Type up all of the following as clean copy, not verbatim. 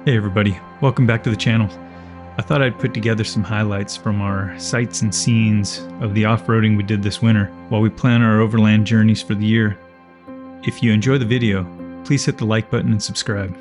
Hey everybody, welcome back to the channel. I thought I'd put together some highlights from our sights and scenes of the off-roading we did this winter while we plan our overland journeys for the year. If you enjoy the video, please hit the like button and subscribe.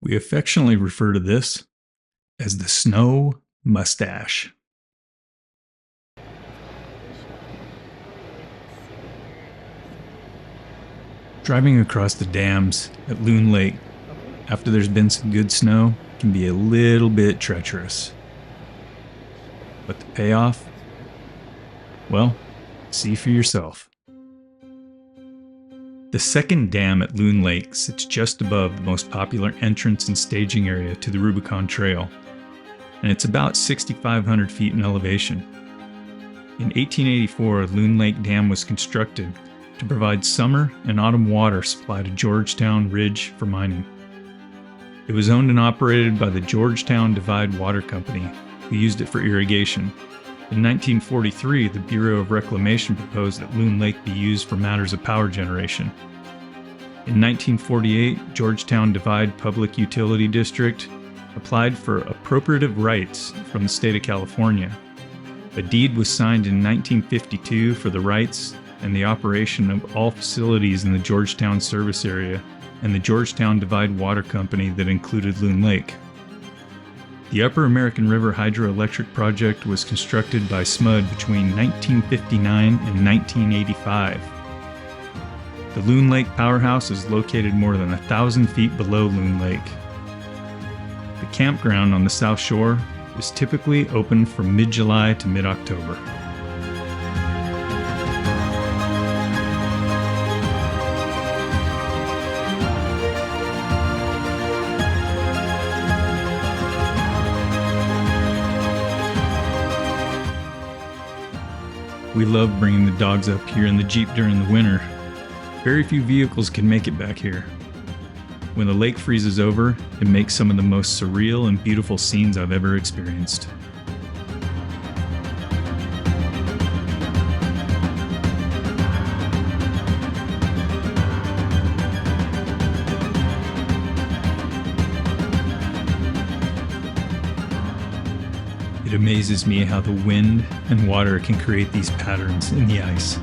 We affectionately refer to this as the snow mustache. Driving across the dams at Loon Lake after there's been some good snow can be a little bit treacherous. But the payoff? Well, see for yourself. The second dam at Loon Lake sits just above the most popular entrance and staging area to the Rubicon Trail, and it's about 6,500 feet in elevation. In 1884, Loon Lake Dam was constructed to provide summer and autumn water supply to Georgetown Ridge for mining. It was owned and operated by the Georgetown Divide Water Company, who used it for irrigation. In 1943, the Bureau of Reclamation proposed that Loon Lake be used for matters of power generation. In 1948, Georgetown Divide Public Utility District applied for appropriative rights from the state of California. A deed was signed in 1952 for the rights and the operation of all facilities in the Georgetown service area and the Georgetown Divide Water Company that included Loon Lake. The Upper American River Hydroelectric Project was constructed by SMUD between 1959 and 1985. The Loon Lake Powerhouse is located more than 1,000 feet below Loon Lake. The campground on the south shore is typically open from mid-July to mid-October. We love bringing the dogs up here in the Jeep during the winter. Very few vehicles can make it back here. When the lake freezes over, it makes some of the most surreal and beautiful scenes I've ever experienced. It amazes me how the wind and water can create these patterns in the ice.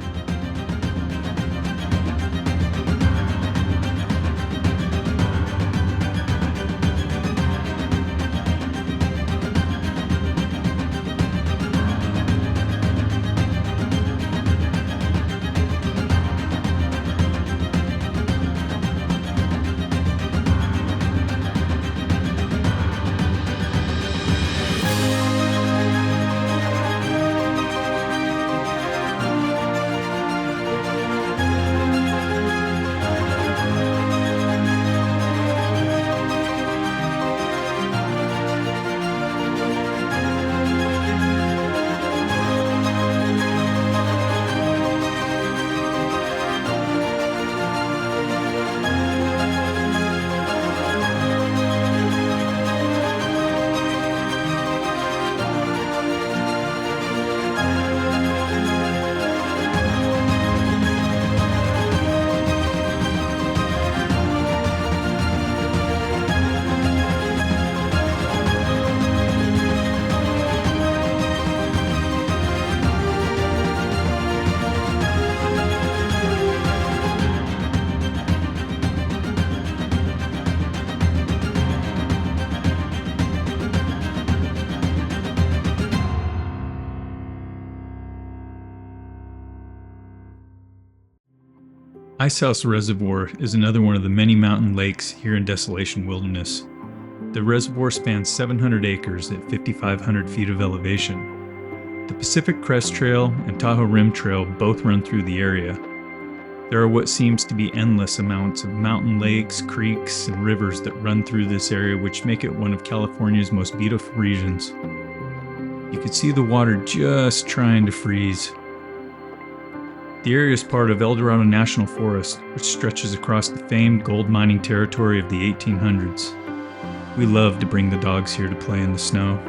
House Reservoir is another one of the many mountain lakes here in Desolation Wilderness. The reservoir spans 700 acres at 5,500 feet of elevation. The Pacific Crest Trail and Tahoe Rim Trail both run through the area. There are what seems to be endless amounts of mountain lakes, creeks, and rivers that run through this area, which make it one of California's most beautiful regions. You could see the water just trying to freeze. The area is part of El Dorado National Forest, which stretches across the famed gold mining territory of the 1800s. We love to bring the dogs here to play in the snow.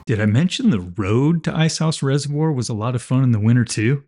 Did I mention the road to House Reservoir was a lot of fun in the winter too?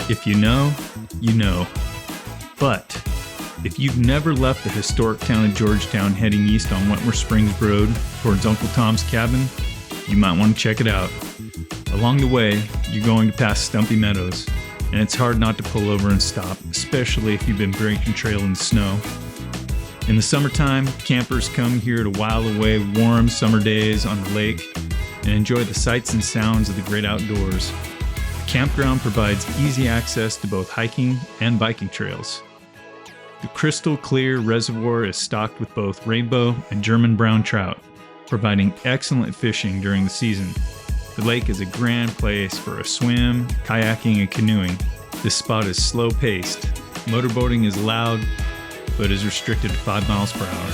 If you know, you know. But if you've never left the historic town of Georgetown heading east on Wentworth Springs Road towards Uncle Tom's Cabin, you might want to check it out. Along the way, you're going to pass Stumpy Meadows, and it's hard not to pull over and stop, especially if you've been breaking trail in the snow. In the summertime, campers come here to while away warm summer days on the lake and enjoy the sights and sounds of the great outdoors. The campground provides easy access to both hiking and biking trails. The crystal clear reservoir is stocked with both rainbow and German brown trout, providing excellent fishing during the season. The lake is a grand place for a swim, kayaking, and canoeing. This spot is slow-paced. Motorboating is loud, but is restricted to 5 miles per hour.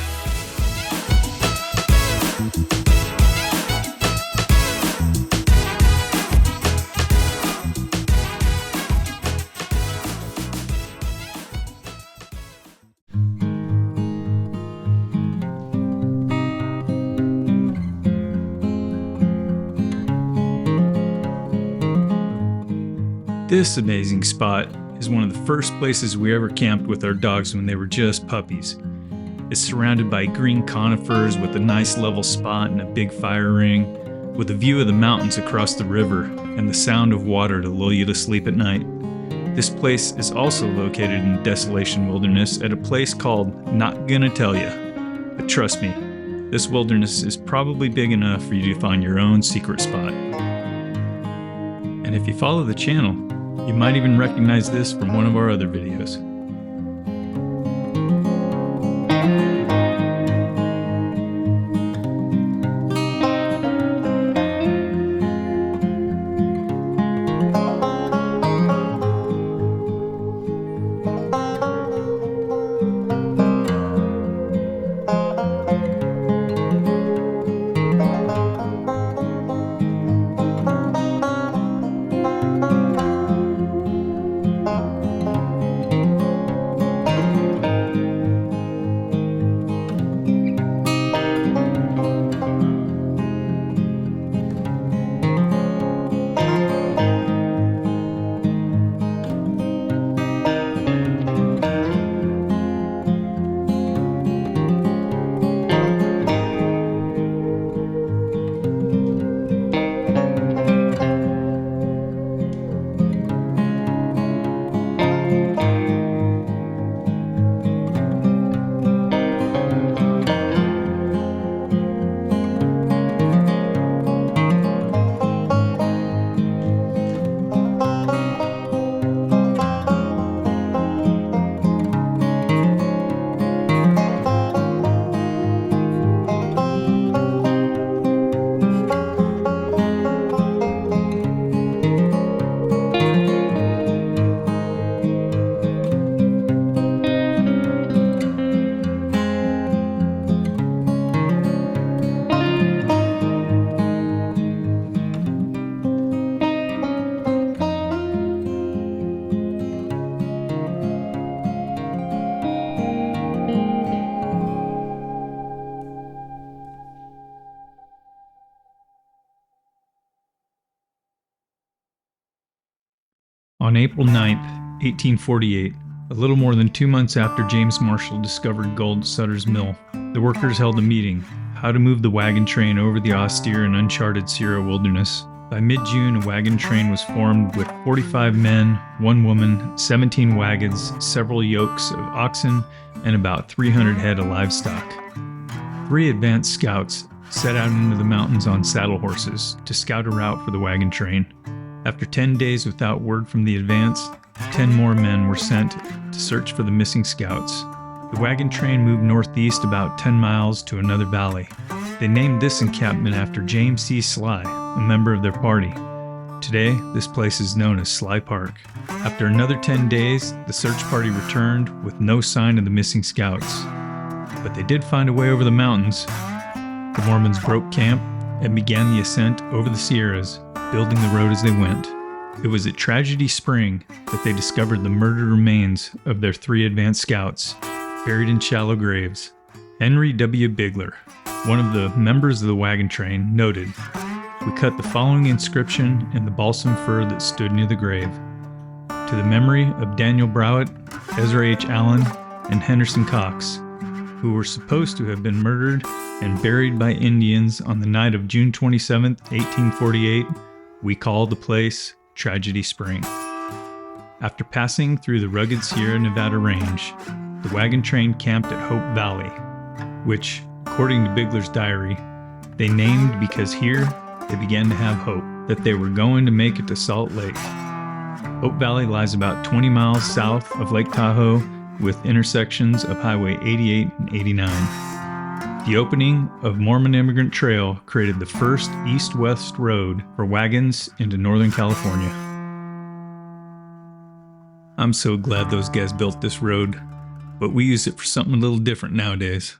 This amazing spot is one of the first places we ever camped with our dogs when they were just puppies. It's surrounded by green conifers with a nice level spot and a big fire ring, with a view of the mountains across the river and the sound of water to lull you to sleep at night. This place is also located in the Desolation Wilderness at a place called Not Gonna Tell Ya. But trust me, this wilderness is probably big enough for you to find your own secret spot. And if you follow the channel, you might even recognize this from one of our other videos. On April 9, 1848, a little more than 2 months after James Marshall discovered gold at Sutter's Mill, the workers held a meeting, how to move the wagon train over the austere and uncharted Sierra wilderness. By mid-June, a wagon train was formed with 45 men, 1 woman, 17 wagons, several yokes of oxen, and about 300 head of livestock. 3 advanced scouts set out into the mountains on saddle horses to scout a route for the wagon train. After 10 days without word from the advance, 10 more men were sent to search for the missing scouts. The wagon train moved northeast about 10 miles to another valley. They named this encampment after James C. Sly, a member of their party. Today, this place is known as Sly Park. After another 10 days, the search party returned with no sign of the missing scouts. But they did find a way over the mountains. The Mormons broke camp and began the ascent over the Sierras, building the road as they went. It was at Tragedy Spring that they discovered the murdered remains of their 3 advanced scouts, buried in shallow graves. Henry W. Bigler, one of the members of the wagon train, noted, "We cut the following inscription in the balsam fir that stood near the grave. To the memory of Daniel Browett, Ezra H. Allen, and Henderson Cox, who were supposed to have been murdered and buried by Indians on the night of June 27, 1848, we call the place Tragedy Spring." After passing through the rugged Sierra Nevada range, the wagon train camped at Hope Valley, which, according to Bigler's diary, they named because here they began to have hope that they were going to make it to Salt Lake. Hope Valley lies about 20 miles south of Lake Tahoe with intersections of Highway 88 and 89. The opening of Mormon Emigrant Trail created the first east-west road for wagons into Northern California. I'm so glad those guys built this road, but we use it for something a little different nowadays.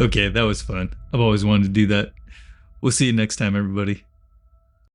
Okay, that was fun. I've always wanted to do that. We'll see you next time, everybody.